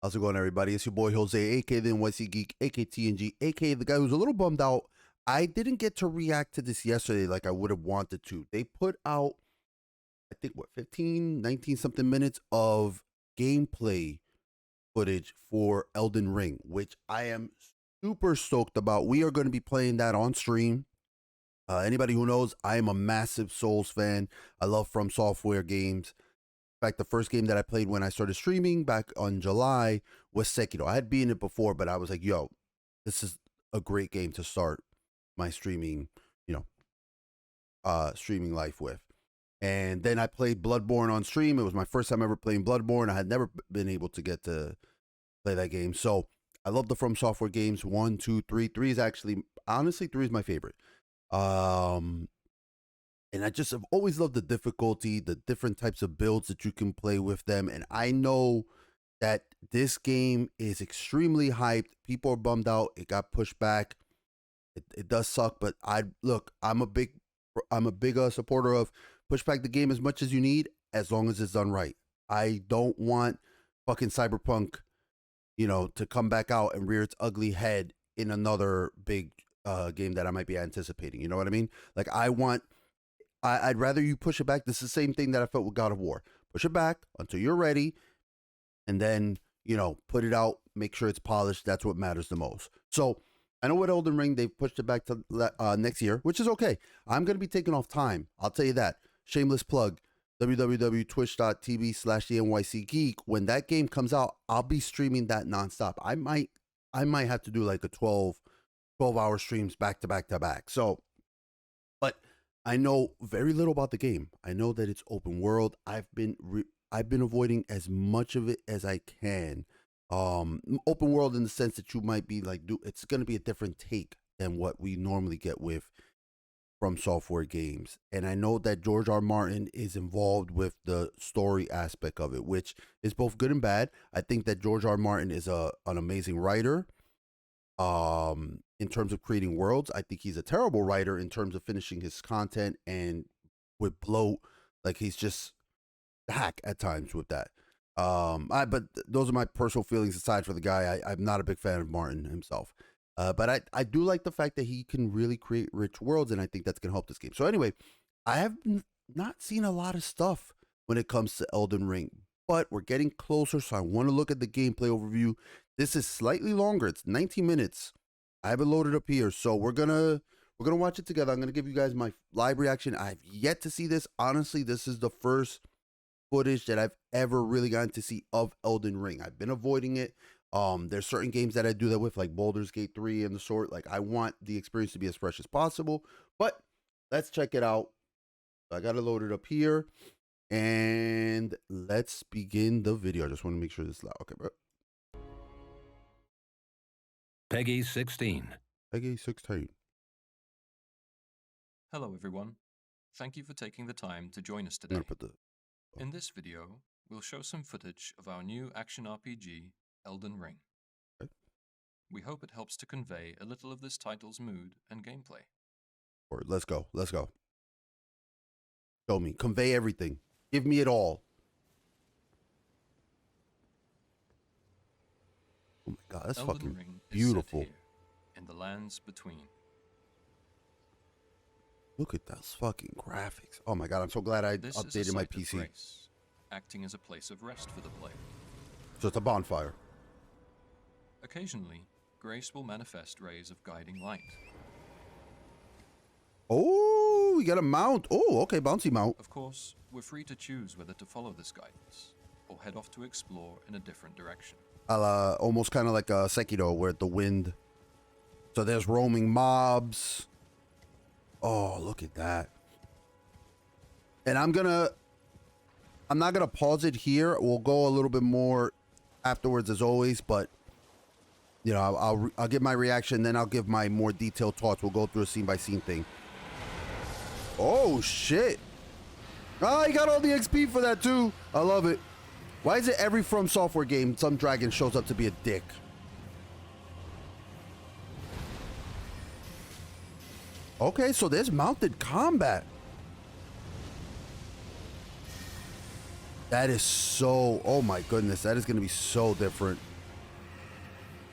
How's it going, everybody? It's your boy Jose, aka TheNYCGeek, aka TNG, aka the guy who's a little bummed out. I didn't get to react to this yesterday like I would have wanted to. They put out, I think, what, 15, 19 something minutes of gameplay footage for Elden Ring, which I am super stoked about. We are going to be playing that on stream. Anybody who knows, I am a massive Souls fan. I love From Software games. In fact, the first game that I played when I started streaming back on July was Sekiro. I had beaten it before, but I was like, yo, this is a great game to start my streaming, streaming life with. And then I played Bloodborne on stream. It was my first time ever playing Bloodborne. I had never been able to get to play that game. So I love the From Software games. 1, 2, 3. 3 is actually, honestly, 3 is my favorite. And I just have always loved the difficulty, the different types of builds that you can play with them. And I know that this game is extremely hyped. People are bummed out. It got pushed back. It does suck, but I'm a big supporter of push back the game as much as you need, as long as it's done right. I don't want fucking Cyberpunk, to come back out and rear its ugly head in another big game that I might be anticipating. You know what I mean? Like I'd rather you push it back. This is the same thing that I felt with God of War. Push it back until you're ready, and then, put it out, make sure it's polished. That's what matters the most. So I know with Elden Ring, they've pushed it back to next year, which is okay. I'm going to be taking off time. I'll tell you that. Shameless plug, www.twitch.tv/TheNYCGeek. When that game comes out, I'll be streaming that nonstop. I might have to do like a 12-hour streams back to back to back. So, but I know very little about the game. I know that it's open world. I've been avoiding as much of it as I can. Open world in the sense that you might be like, it's going to be a different take than what we normally get with From Software games. And I know that George R. Martin is involved with the story aspect of it, which is both good and bad. I think that George R. Martin is an amazing writer. In terms of creating worlds, I think he's a terrible writer in terms of finishing his content, and with bloat, like he's just hack at times with that. But those are my personal feelings aside for the guy. I'm not a big fan of Martin himself. But I do like the fact that he can really create rich worlds, and I think that's going to help this game. So anyway, I have not seen a lot of stuff when it comes to Elden Ring, but we're getting closer, so I want to look at the gameplay overview. This is slightly longer. It's 19 minutes. I have it loaded up here, so we're gonna watch it together. I'm gonna give you guys my live reaction. I've yet to see this. Honestly, this is the first footage that I've ever really gotten to see of Elden Ring. I've been avoiding it. There's certain games that I do that with, like Baldur's Gate 3 and the sort. Like, I want the experience to be as fresh as possible. But let's check it out. I got it loaded up here, and let's begin the video. I just want to make sure this is loud. Okay, bro. Peggy 16. Peggy 16. Hello everyone. Thank you for taking the time to join us today. In this video, we'll show some footage of our new action RPG, Elden Ring. Okay. We hope it helps to convey a little of this title's mood and gameplay. All right, let's go. Let's go. Show me. Convey everything. Give me it all. Oh my God, that's Elden fucking Ring beautiful. Is set here, in the lands between. Look at those fucking graphics. Oh my God, I'm so glad I This updated is a my site of PC. grace, acting as a place of rest for the player. So it's a bonfire. Occasionally, grace will manifest rays of guiding light. Oh, we got a mount. Oh, okay, bouncy mount. Of course, we're free to choose whether to follow this guidance, or head off to explore in a different direction. Almost kind of like a Sekiro, where the wind. So there's roaming mobs. Oh, look at that. And I'm not gonna pause it here. We'll go a little bit more afterwards, as always. But I'll give my reaction, then I'll give my more detailed thoughts. We'll go through a scene by scene thing. Oh shit! Oh, he got all the XP for that too. I love it. Why is it every From Software game some dragon shows up to be a dick? Okay, so there's mounted combat. That is so, oh my goodness, that is going to be so different.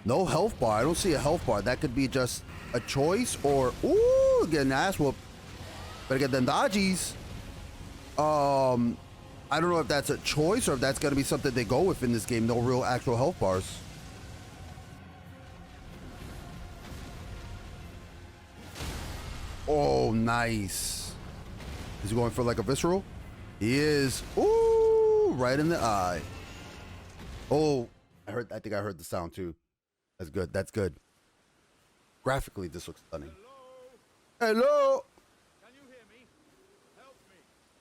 No health bar. I don't see a health bar. That could be just a choice or, ooh, get an ass whoop. Better get them dodgies. I don't know if that's a choice or if that's going to be something they go with in this game. No real actual health bars. Oh, nice. Is he going for like a visceral? He is. Ooh, right in the eye. Oh, I think I heard the sound too. That's good. That's good. Graphically, this looks stunning. Hello? Hello? Can you hear me? Help me.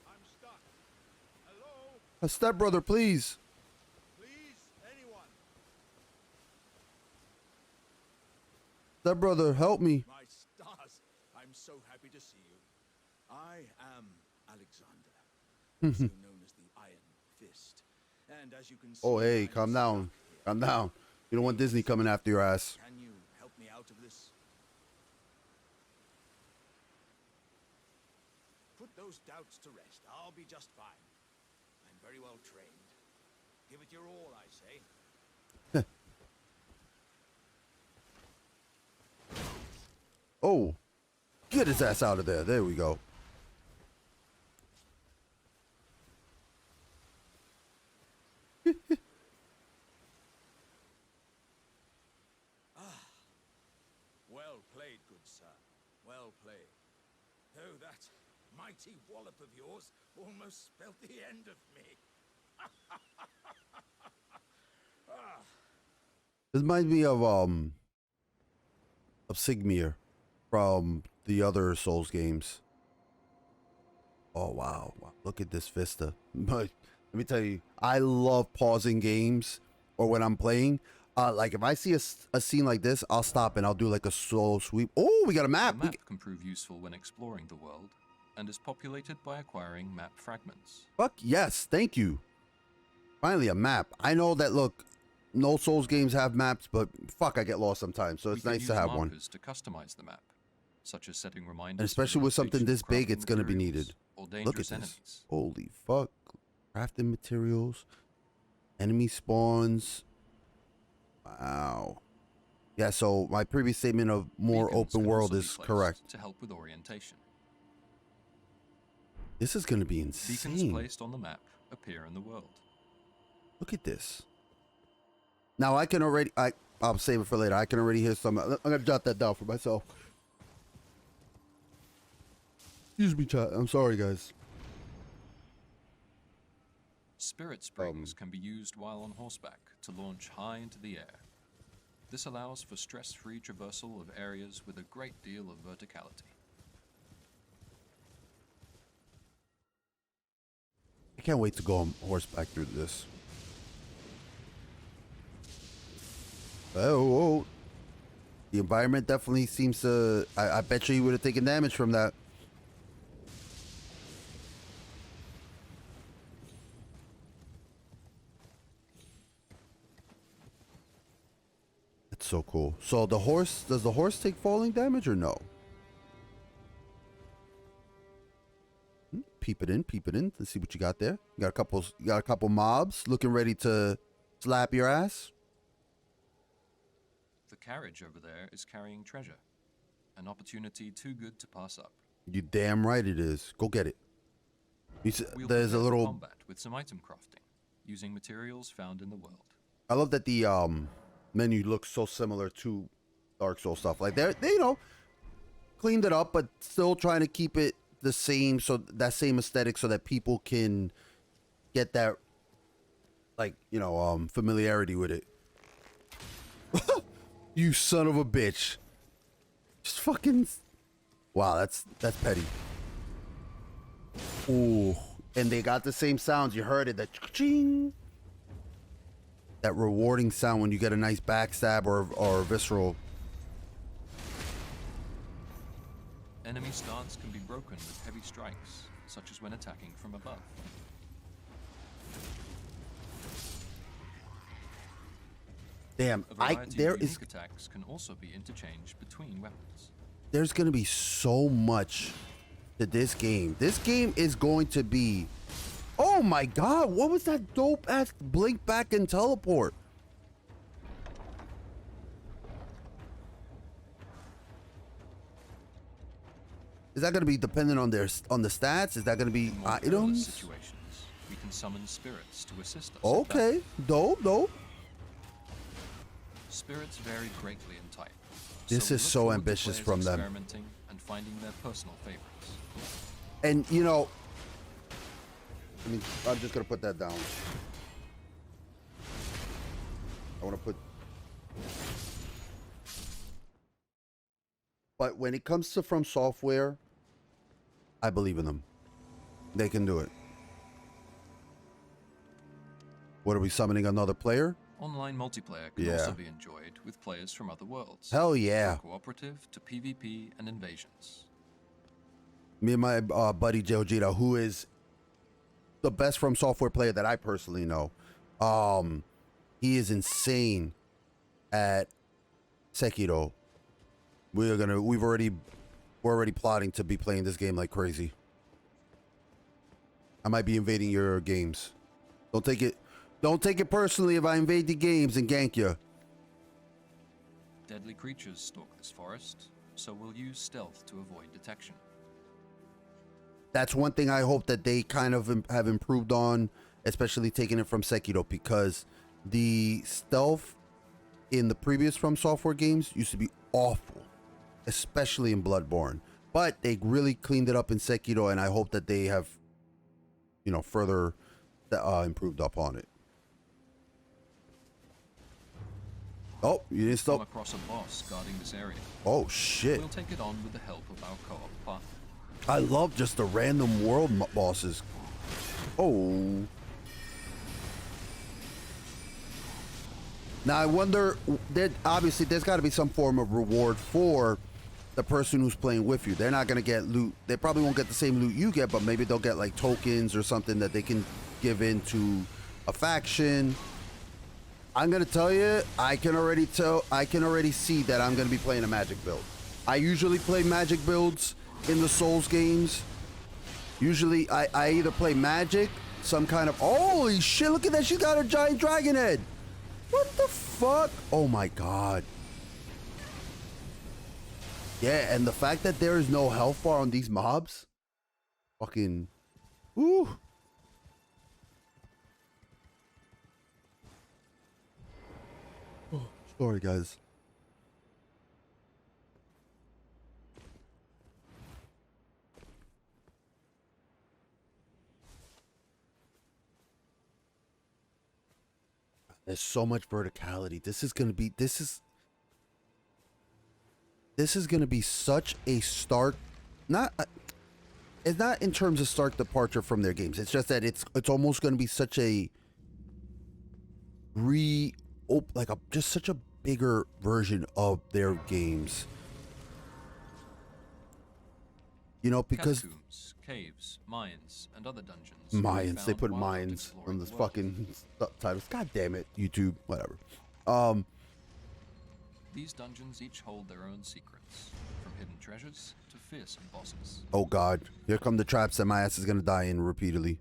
I'm stuck. Hello? A stepbrother, please. Please, anyone. Stepbrother, help me. My stars. I'm so happy to see you. I am Alexander, also known as the Iron Fist. And as you can see, Oh, hey, I'm calm down. stuck here. Calm down. You don't want Disney coming after your ass. Can you help me out of this? Put those doubts to rest. I'll be just fine. I'm very well trained. Give it your all, I say. Oh, get his ass out of there. There we go. Well played, good sir. Well played. Though that mighty wallop of yours almost spelled the end of me. This reminds me of Sigmir from the other Souls games. Oh wow. Wow. Look at this vista. But let me tell you, I love pausing games or when I'm playing. Like if I see a scene like this, I'll stop and I'll do like a slow sweep. Oh, we got a map. The map can prove useful when exploring the world and is populated by acquiring map fragments. Fuck yes, thank you. Finally a map. I know that, look, no Souls games have maps, but fuck, I get lost sometimes, so it's We can nice to use have one. markers to customize the map, such as setting reminders. And especially for with something location this of big, crafting it's gonna be materials needed. Or Look at dangerous this. enemies. Holy fuck. Crafting materials. Enemy spawns. Wow. Yeah, so my previous statement of more Beacons open can world also be is placed correct. to help with orientation. This is gonna be Beacons insane. placed on the map appear in the world. Look at this. Now I can already, I'll save it for later. I can already hear some. I'm gonna jot that down for myself. Excuse me, chat. I'm sorry, guys. Spirit springs can be used while on horseback to launch high into the air. This allows for stress-free traversal of areas with a great deal of verticality. I can't wait to go on horseback through this. Oh, the environment definitely seems to. I bet you would have taken damage from that. That's so cool. So the horse, does the horse take falling damage or no? Peep it in, peep it in. Let's see what you got there. You got a couple mobs looking ready to slap your ass. The carriage over there is carrying treasure, an opportunity too good to pass up. You damn right it is. Go get it. We'll There's a prepare for little combat with some item crafting, using materials found in the world. I love that the menu looks so similar to Dark Souls stuff. Like they you know, cleaned it up, but still trying to keep it the same, so that same aesthetic, so that people can get that, like, you know, familiarity with it. You son of a bitch! Just fucking. Wow, that's petty. Ooh, and they got the same sounds. You heard it, that ching. That rewarding sound when you get a nice backstab or visceral. Enemy stance can be broken with heavy strikes, such as when attacking from above. Damn, A variety there of is. unique attacks can also be interchanged between weapons. There's gonna be so much to this game. This game is going to be Oh my god, what was that dope ass blink back and teleport? Is that going to be dependent on their the stats? Is that going to be In more perilous items? situations, we can summon spirits to assist us. Okay, dope. Spirits vary greatly in type. This we is look so forward to ambitious players from them. experimenting and finding their personal favorites. And you know, I mean, I'm just gonna put that down. I want to put. But when it comes to From Software, I believe in them. They can do it. What are we summoning another player? Online multiplayer can Yeah. also be enjoyed with players from other worlds. Hell yeah. From cooperative to PvP and invasions. Me and my buddy Jojita, who is the best From Software player that I personally know. He is insane at Sekiro. We're already plotting to be playing this game like crazy. I might be invading your games. Don't take it personally if I invade the games and gank you. Deadly creatures stalk this forest, so we'll use stealth to avoid detection. That's one thing I hope that they kind of have improved on, especially taking it from Sekiro, because the stealth in the previous From Software games used to be awful, especially in Bloodborne. But they really cleaned it up in Sekiro, and I hope that they have, further improved upon it. Oh, you didn't Come stop. across a boss guarding this area. Oh shit! We'll take it on with the help of our co-op partner. I love just the random world bosses. Oh. Now I wonder, obviously there's got to be some form of reward for the person who's playing with you. They're not going to get loot. They probably won't get the same loot you get, but maybe they'll get like tokens or something that they can give into a faction. I'm going to tell you, I can already see that I'm going to be playing a magic build. I usually play magic builds in the Souls games. Usually I either play magic, some kind of, holy shit, look at that, she's got a giant dragon head. What the fuck? Oh my god. Yeah, and the fact that there is no health bar on these mobs, fucking, woo. Oh, sorry guys. There's so much verticality. This is gonna be such a stark, it's not in terms of stark departure from their games. It's just that it's almost gonna be such a just such a bigger version of their games. Because Catacombs, caves, mines, and other dungeons. Mayans, they found put while mines exploring on the this world. fucking titles. God damn it, YouTube, whatever. These dungeons each hold their own secrets, from hidden treasures to fearsome bosses. Oh god, here come the traps that my ass is gonna die in repeatedly.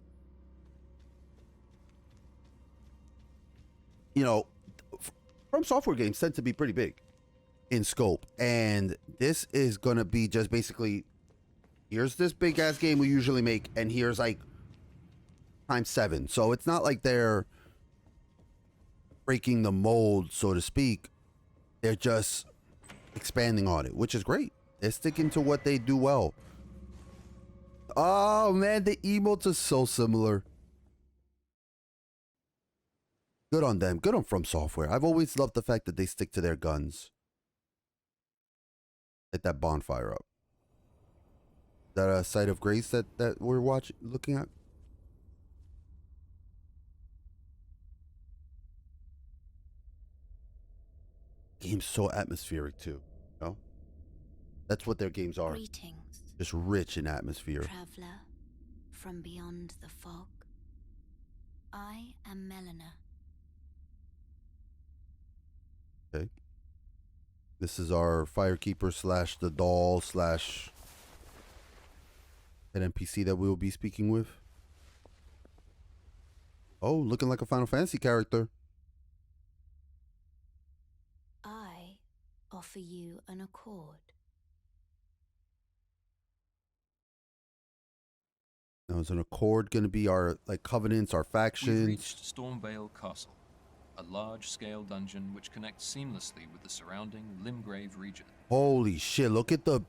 From Software games tend to be pretty big in scope, and this is gonna be just basically, here's this big ass game we usually make, and here's like times 7. So it's not like they're breaking the mold, so to speak. They're just expanding on it, which is great. They're sticking to what they do well. Oh man, the emotes are so similar. Good on them. Good on From Software. I've always loved the fact that they stick to their guns. Light that bonfire up. Is that a Sight of Grace that we're looking at? Game's so atmospheric too. That's what their games are. Greetings, Just rich in atmosphere. traveler from beyond the fog. I am Melina. Okay. This is our Firekeeper / the doll / an NPC that we will be speaking with. Oh, looking like a Final Fantasy character. I offer you an accord. Now, is an accord going to be our like covenants, our We've factions? reached Stormvale Castle, a large-scale dungeon which connects seamlessly with the surrounding Limgrave region. Holy shit! Look at the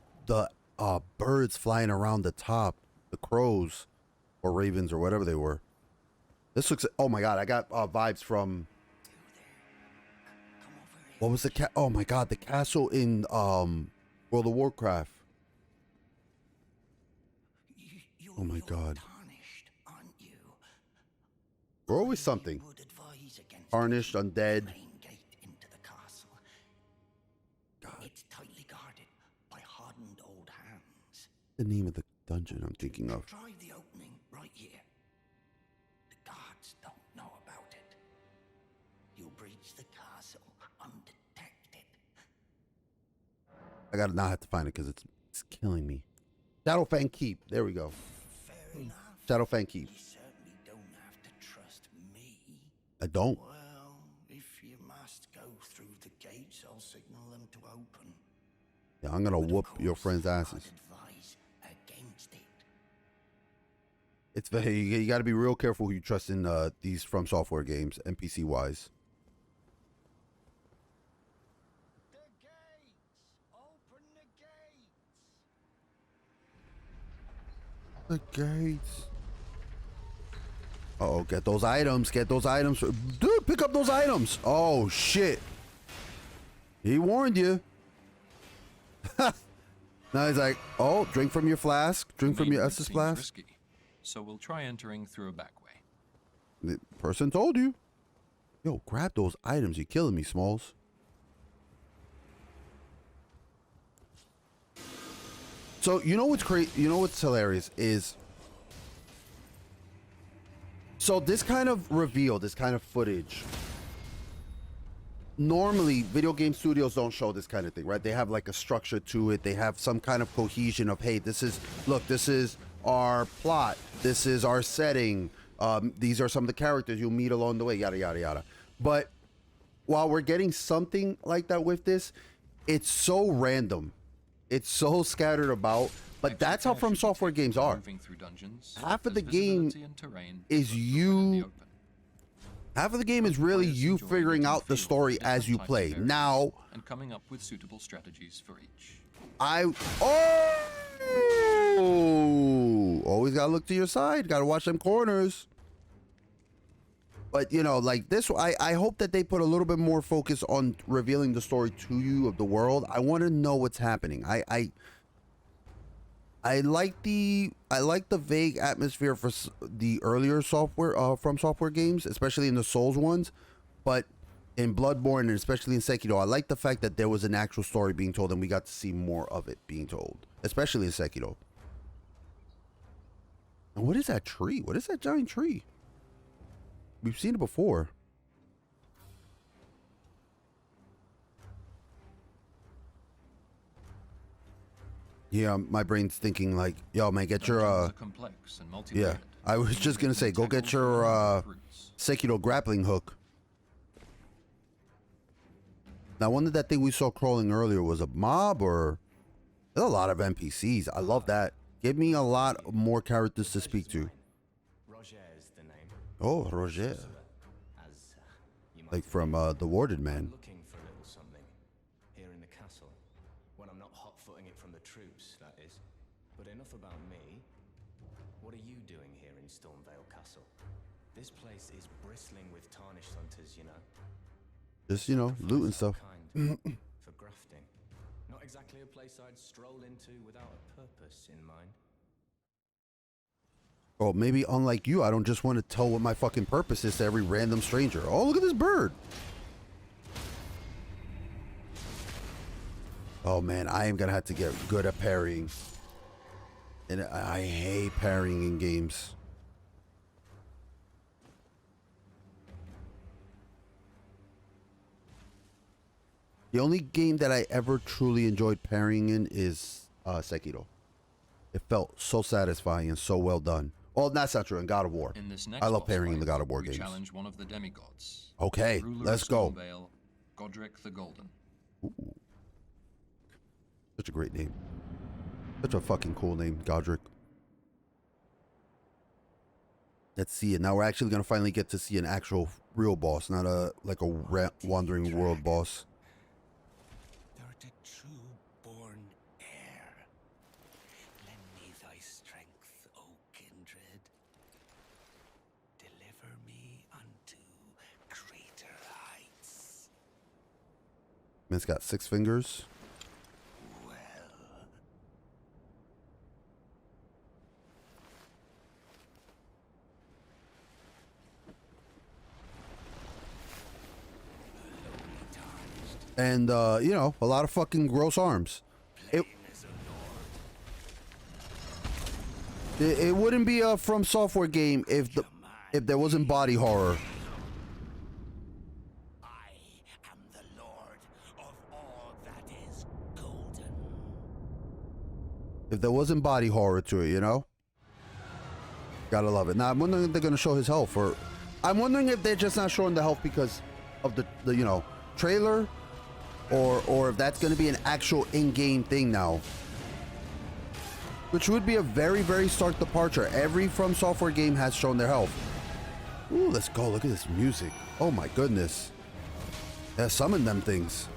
birds flying around the top, the crows, or ravens, or whatever they were. This looks. Oh my god! I got vibes from. What was the Oh my god! The castle in World of Warcraft. Oh my god! Tarnished, aren't you? We're always something. Would advise against Tarnished, opening undead. the main gate into the castle. God. It's tightly guarded by hardened old hands. The name of the dungeon I'm thinking of. Try the opening right here. The guards don't know about it. You'll breach the castle undetected. I gotta not have to find it because it's killing me. Shadowfang Keep. There we go. Fair enough. Shadowfang Keep. You certainly don't have to trust me. I don't. Well, if you must go through the gates, I'll signal them to open. Yeah, I'm gonna But of whoop your course, friend's asses. I'd advise against it. It's very you got to be real careful who you trust in these From Software games, NPC wise. The gates! Open the gates! The gates. Oh, get those items. Get those items. Dude, pick up those items. Oh, shit. He warned you. Now he's like, oh, drink from your flask. Drink from Main your route Estus seems flask. risky, so we'll try entering through a back way. The person told you. Yo, grab those items. You're killing me, Smalls. So, you know what's crazy? You know what's hilarious is... So, this kind of reveal, this kind of footage... Normally, video game studios don't show this kind of thing, right? They have like a structure to it. They have some kind of cohesion of, hey, this is... Look, this is our plot. This is our setting. These are some of the characters you'll meet along the way, yada, yada, yada. But while we're getting something like that with this, it's so random. It's so scattered about. But that's how From Software games are. Moving through dungeons, Half of the as game visibility and terrain is are put in the you... open. Half of the game is really Players you enjoy figuring looking out the through story different as you types of play. areas Now, and coming up with suitable strategies for each. always gotta look to your side. Gotta watch them corners. But you know, like this, I hope that they put a little bit more focus on revealing the story to you of the world. I want to know what's happening. I like the vague atmosphere for the earlier software From Software games, especially in the Souls ones. But in Bloodborne and especially in Sekiro, I like the fact that there was an actual story being told and we got to see more of it being told, especially in Sekiro. And what is that tree? What is that giant tree? We've seen it before. Yeah, my brain's thinking like, yo, man, get your Dungeons are complex and yeah. multi-layered, I was just gonna say, go get your routes. Sekiro grappling hook. Now, I wonder that thing we saw crawling earlier was a mob or there's a lot of NPCs. I love that. Give me a lot more characters to speak to. Roger is the name. Oh, Roger. As you might Like from The Warded Man. looking for a little something here in the castle. When I'm not hot-footing it from the troops, that is. But enough about me. What are you doing here in Stormvale Castle? This place is bristling with tarnished hunters, you know. Just, you know, loot and stuff. Kind for grafting. Not exactly a place I'd stroll into without a purpose in mind. Or maybe unlike you, I don't just want to tell what my fucking purpose is to every random stranger. Oh, look at this bird. Oh man, I am gonna have to get good at parrying. And I hate parrying in games. The only game that I ever truly enjoyed parrying in is Sekiro. It felt so satisfying and so well done. Well, that's not true. In God of War. In this next I love boss pairing in the fight, God of War we games. challenge one of the demigods. Okay, ruler let's of go. Stormvale, Godric the Golden. Ooh. Such a great name. Such a fucking cool name, Godric. Let's see it. Now we're actually gonna finally get to see an actual real boss, not a wandering world boss. Thou art a true-born heir. Lend me thy strength, O kindred. Deliver me unto greater heights. Man's got 6 fingers. Well, And you know, a lot of fucking gross arms. It it wouldn't be a From Software game if there wasn't body horror. I am the lord of all that is golden. If there wasn't body horror to it, you know? Gotta love it. Now, I'm wondering if they're gonna show his health, or I'm wondering if they're just not showing the health because of the you know, trailer, or if that's gonna be an actual in-game thing now. Which would be a very, very stark departure. Every From Software game has shown their health. Ooh, let's go. Look at this music. Oh my goodness. Yeah, summon them things.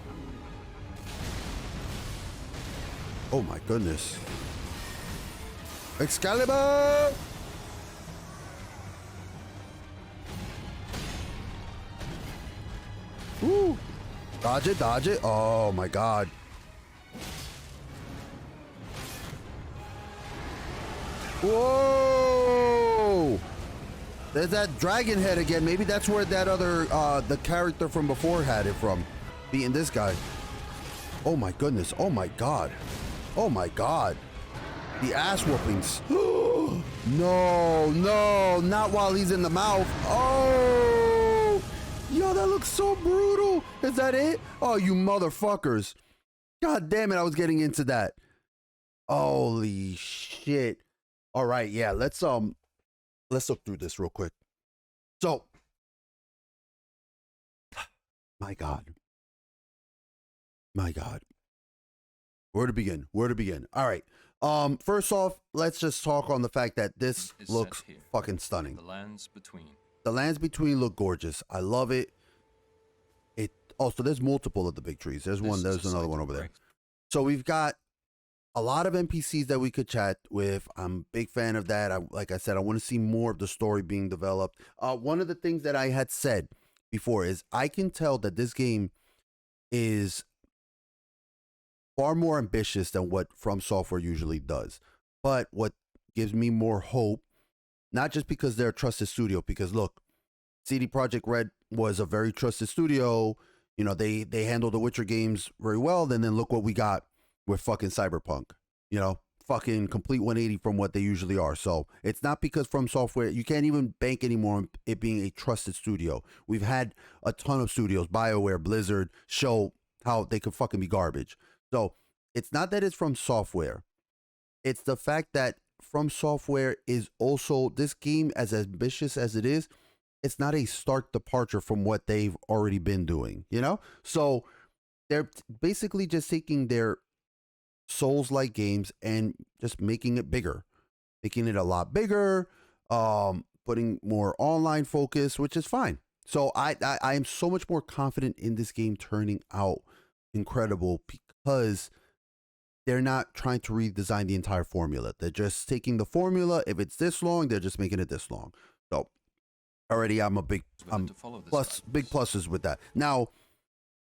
Oh my goodness. Excalibur! Ooh. Dodge it, dodge it. Oh my god. Whoa! There's that dragon head again. Maybe that's where that other, the character from before had it from. Beating this guy. Oh my goodness. Oh my god. Oh my god. The ass whoopings. No, no, not while he's in the mouth. Oh! Yo, that looks so brutal. Is that it? Oh, you motherfuckers. God damn it, I was getting into that. Holy shit. All right, yeah, let's look through this real quick. So, my God. My God. Where to begin? Where to begin? All right. First off, let's just talk on the fact that this Is looks set here. fucking stunning. The lands between. The lands between look gorgeous. I love it. It also, there's multiple of the big trees. There's This one, is there's a another sight one of over there. great- So we've got a lot of NPCs that we could chat with. I'm a big fan of that. Like I said, I want to see more of the story being developed. One of the things that I had said before is I can tell that this game is far more ambitious than what From Software usually does. But what gives me more hope, not just because they're a trusted studio, because look, CD Projekt Red was a very trusted studio. You know, they handled the Witcher games very well. Then look what we got with fucking Cyberpunk. You know, fucking complete 180 from what they usually are. So it's not because From Software, you can't even bank anymore on it being a trusted studio. We've had a ton of studios, BioWare, Blizzard, show how they could fucking be garbage. So it's not that it's From Software. It's the fact that From Software is also, this game, as ambitious as it is, it's not a stark departure from what they've already been doing, you know? So they're basically just taking their Souls-like games and just making it bigger, making it a lot bigger, putting more online focus, which is fine. So I am so much more confident in this game turning out incredible because they're not trying to redesign the entire formula. They're just taking the formula. If it's this long, they're just making it this long. So already I'm big pluses with that. Now,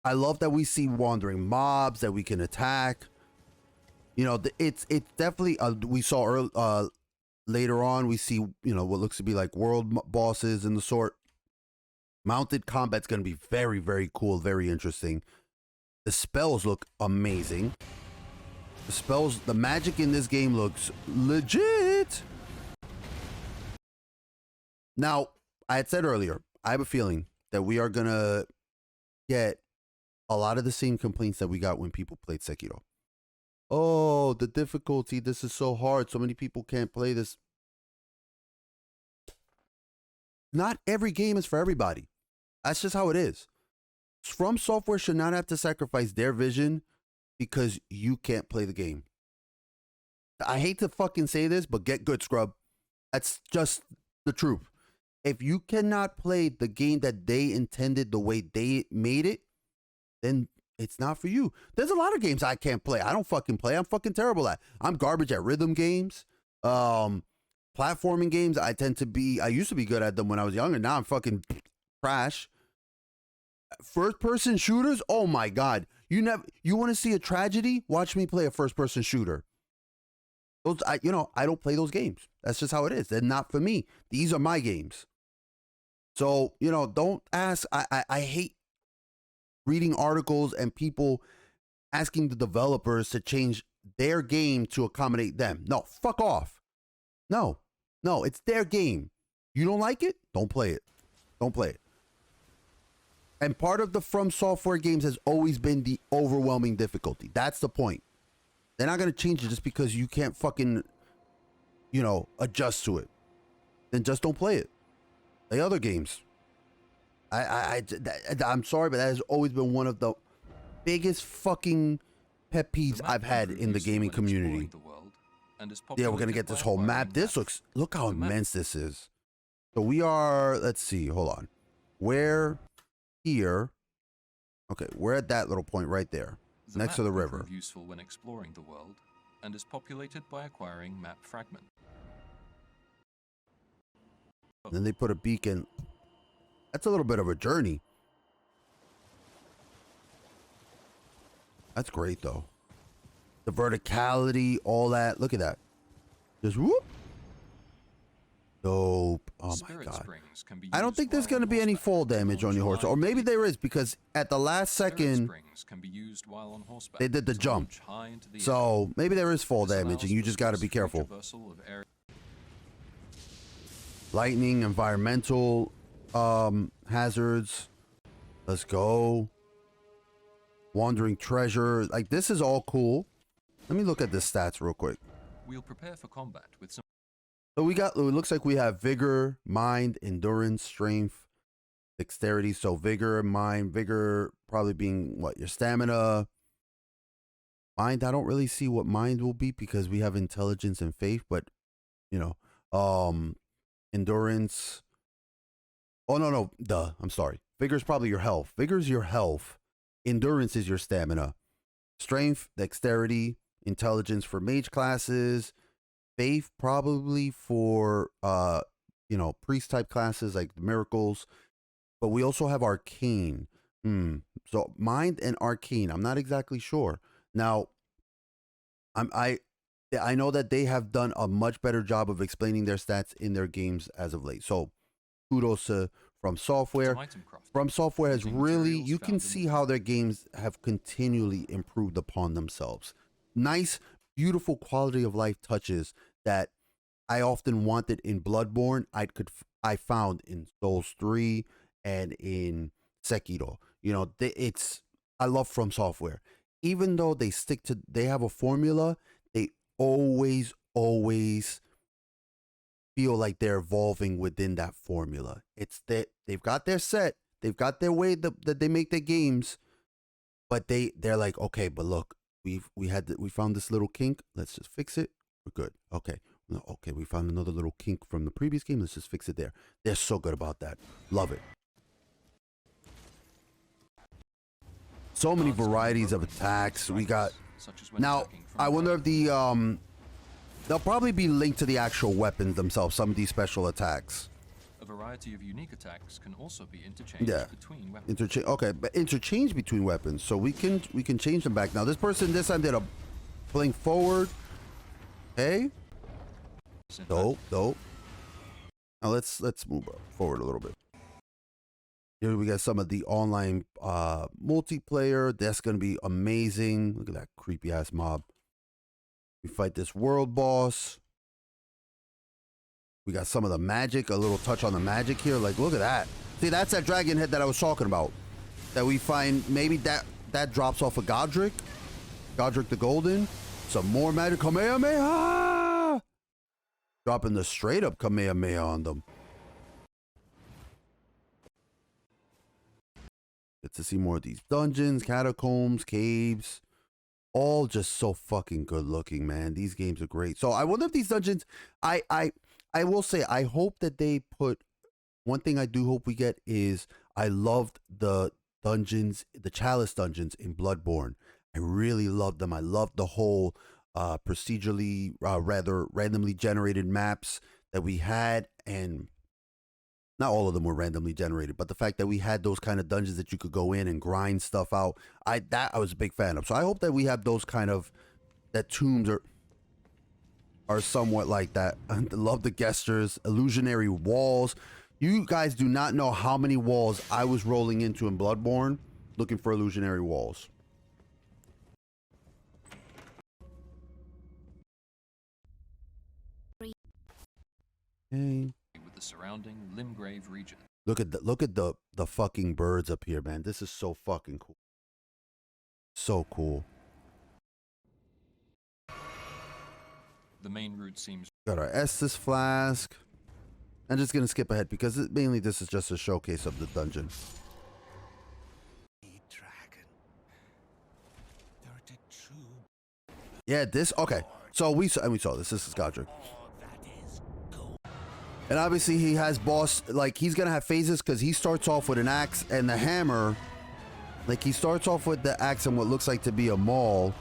I love that we see wandering mobs that we can attack. You know, it's definitely, we saw later on, we see, you know, what looks to be like world bosses and the sort. Mounted combat's going to be very, very cool, very interesting. The spells look amazing. The spells, the magic in this game looks legit. Now, I had said earlier, I have a feeling that we are going to get a lot of the same complaints that we got when people played Sekiro. Oh, the difficulty. This is so hard. So many people can't play this. not every game is for everybody. That's just how it is. From Software should not have to sacrifice their vision because you can't play the game. I hate to fucking say this, but get good, scrub. That's just the truth. If you cannot play the game that they intended the way they made it, then it's not for you. There's a lot of games I can't play. I don't fucking play. I'm fucking terrible at. I'm garbage at rhythm games. Platforming games, I used to be good at them when I was younger. Now I'm fucking trash. First person shooters, oh my God. You want to see a tragedy? Watch me play a first person shooter. I don't play those games. That's just how it is. They're not for me. These are my games. So, don't ask. I hate reading articles and people asking the developers to change their game to accommodate them. No, fuck off. No, it's their game. You don't like it? Don't play it. Don't play it. And part of the From Software games has always been the overwhelming difficulty. That's the point. They're not going to change it just because you can't fucking, adjust to it. Then just don't play it. Play other games. I'm sorry, but that has always been one of the biggest fucking pet peeves I've had in the gaming community. Yeah, we're going to get this whole map. Look how immense this is. So we are, let's see, hold on. We're here. Okay, we're at that little point right there. Next to the river. Prove useful when exploring the world and is populated by acquiring map fragments. Then they put a beacon. That's a little bit of a journey. That's great though. The verticality, all that. Look at that. Just whoop. Dope. Oh my God. I don't think there's going to be any fall damage on your horse. Or maybe there is, because at the last second, they did the jump. So maybe there is fall damage and you just got to be careful. Lightning, environmental hazards. Let's go. Wandering treasure. Like, this is all cool. Let me look at the stats real quick. We'll prepare for combat with some. So it looks like we have vigor, mind, endurance, strength, dexterity. So vigor, probably being what? Your stamina. Mind, I don't really see what mind will be because we have intelligence and faith, but endurance. Oh, no. I'm sorry. Vigor is probably your health. Vigor is your health. Endurance is your stamina. Strength, dexterity, intelligence for mage classes. Faith probably for priest type classes like the miracles, but we also have arcane. So mind and arcane, I'm not exactly sure. Now I know that they have done a much better job of explaining their stats in their games as of late. So kudos to From Software. From Software has really, you can see how their games have continually improved upon themselves. Nice, beautiful quality of life touches that I often wanted in Bloodborne. I found in Souls 3 and in Sekiro. I love From Software. Even though they have a formula, they always feel like they're evolving within that formula. It's that they've got their set, they've got their way that they make their games, but they're like, okay, but look, we found this little kink, let's just fix it. We're good. Okay. Okay, we found another little kink from the previous game. Let's just fix it there. They're so good about that. Love it. So many varieties of attacks. We got now. I wonder if they'll probably be linked to the actual weapons themselves. Some of these special attacks. A variety of unique attacks can also be interchanged between weapons. Okay, but interchange between weapons, so we can change them back. Now this person this time did a blink forward. Hey, dope. Now let's move forward a little bit. Here we got some of the online multiplayer. That's gonna be amazing. Look at that creepy ass mob. We fight this world boss. We got some of the magic, a little touch on the magic here. Like, look at that. See, that's that dragon head that I was talking about. That we find, maybe that drops off of Godric the Golden. Some more magic. Kamehameha! Dropping the straight up Kamehameha on them. Get to see more of these dungeons, catacombs, caves. All just so fucking good looking, man. These games are great. So I wonder if these dungeons, I will say, I hope that they put, one thing I do hope we get is, I loved the dungeons, the Chalice dungeons in Bloodborne. I really loved them. I loved the whole procedurally, rather randomly generated maps that we had, and not all of them were randomly generated, but the fact that we had those kind of dungeons that you could go in and grind stuff out, I was a big fan of. So I hope that we have those kind of, that tombs are somewhat like that. I love the gestures, illusionary walls. You guys do not know how many walls I was rolling into in Bloodborne looking for illusionary walls. Okay. With the surrounding Limgrave region. Look at the fucking birds up here, man. This is so fucking cool. So cool. The main route seems. Got our Estus flask. I'm just gonna skip ahead because mainly this is just a showcase of the dungeon. Yeah, this okay. So we saw this. This is Godric. And obviously he has boss, like he's gonna have phases because he starts off with an axe and the hammer. Like he starts off with the axe and what looks like to be a maul.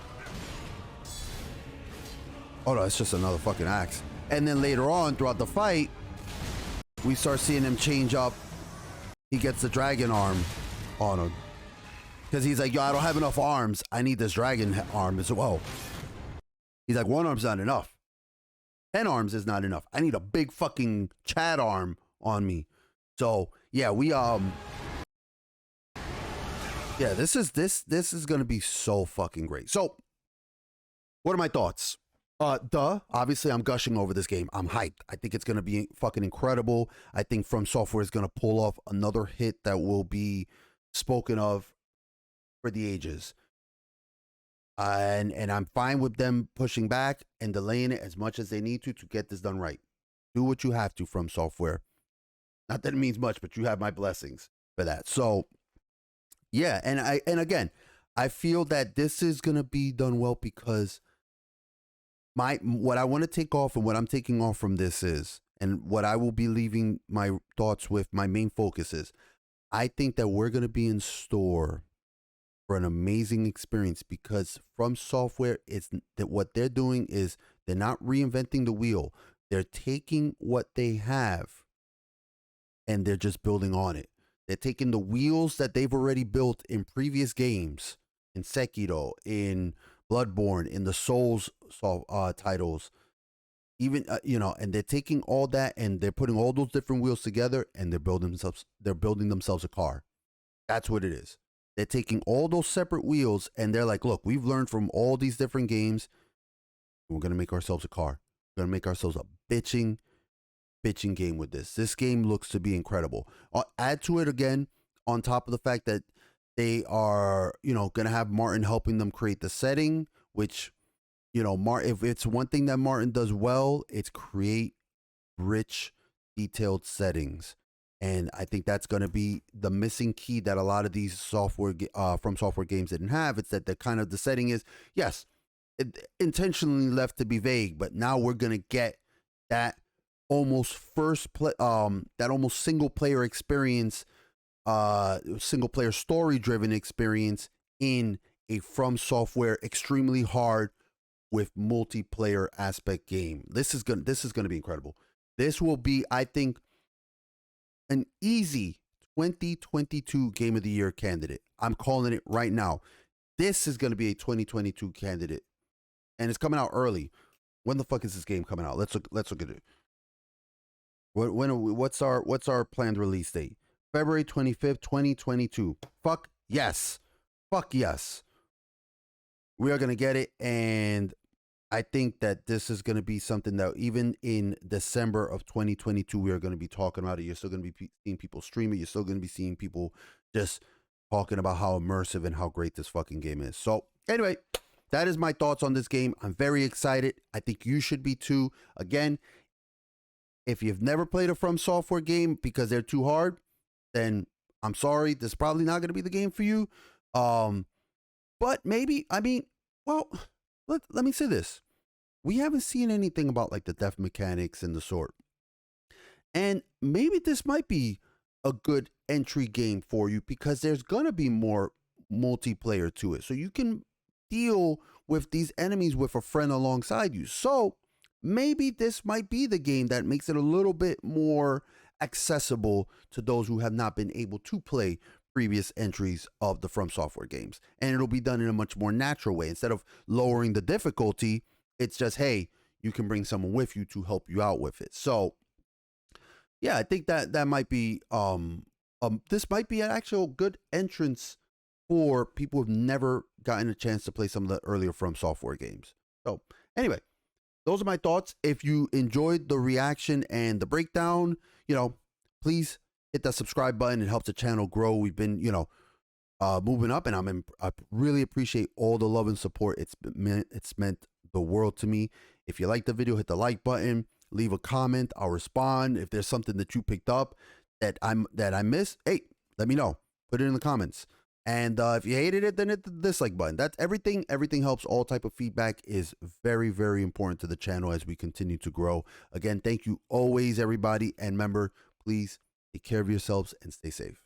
Oh no, it's just another fucking axe. And then later on throughout the fight, we start seeing him change up. He gets the dragon arm on him. Because he's like, yo, I don't have enough arms. I need this dragon arm as well. He's like, one arm's not enough. 10 arms is not enough. I need a big fucking Chad arm on me. So yeah, this is gonna be so fucking great. So what are my thoughts? Obviously I'm gushing over this game. I'm hyped. I think it's gonna be fucking incredible. I think From Software is gonna pull off another hit that will be spoken of for the ages. And I'm fine with them pushing back and delaying it as much as they need to get this done right. Do what you have to, From Software. Not that it means much, but you have my blessings for that. So yeah, and again, I feel that this is gonna be done well because what I want to take off and what I'm taking off from this is, and what I will be leaving my thoughts with, my main focus is, I think that we're gonna be in store for an amazing experience because From Software is that what they're doing is they're not reinventing the wheel. They're taking what they have and they're just building on it. They're taking the wheels that they've already built in previous games, in Sekiro, in Bloodborne, in the Souls titles, even and they're taking all that and they're putting all those different wheels together and they're building themselves a car. That's what it is. They're taking all those separate wheels and they're like, look, we've learned from all these different games. We're going to make ourselves a car. We're going to make ourselves a bitching game with this. This game looks to be incredible. Add to it again, on top of the fact that they are, going to have Martin helping them create the setting, which, if it's one thing that Martin does well, it's create rich, detailed settings. And I think that's going to be the missing key that a lot of these From Software games didn't have. It's that the setting is, yes, intentionally left to be vague, but now we're going to get that almost that almost single player experience, single player story driven experience in a From Software extremely hard with multiplayer aspect game. This is going to be incredible. This will be, I think, an easy 2022 Game of the Year candidate. I'm calling it right now. This is going to be a 2022 candidate, and it's coming out early. When the fuck is this game coming out? Let's look at it. What's our planned release date? February 25th, 2022. Fuck yes. We are going to get it, and I think that this is going to be something that even in December of 2022, we are going to be talking about it. You're still going to be seeing people stream it. You're still going to be seeing people just talking about how immersive and how great this fucking game is. So anyway, that is my thoughts on this game. I'm very excited. I think you should be too. Again, if you've never played a From Software game because they're too hard, then I'm sorry, this is probably not going to be the game for you. But maybe, I mean, well, let me say this. We haven't seen anything about like the death mechanics and the sort. And maybe this might be a good entry game for you because there's going to be more multiplayer to it. So you can deal with these enemies with a friend alongside you. So maybe this might be the game that makes it a little bit more accessible to those who have not been able to play previous entries of the From Software games. And it'll be done in a much more natural way. Instead of lowering the difficulty, it's just, hey, you can bring someone with you to help you out with it. So yeah, I think that might be this might be an actual good entrance for people who've never gotten a chance to play some of the earlier From Software games. So anyway, those are my thoughts. If you enjoyed the reaction and the breakdown, please hit that subscribe button. It helps the channel grow. We've been, moving up, and I really appreciate all the love and support. It's meant the world to me. If you like the video, hit the like button, leave a comment. I'll respond. If there's something that you picked up that I missed, hey, let me know. Put it in the comments. And if you hated it, then hit the dislike button. That's everything. Everything helps. All type of feedback is very, very important to the channel as we continue to grow. Again, thank you always, everybody. And remember, please take care of yourselves and stay safe.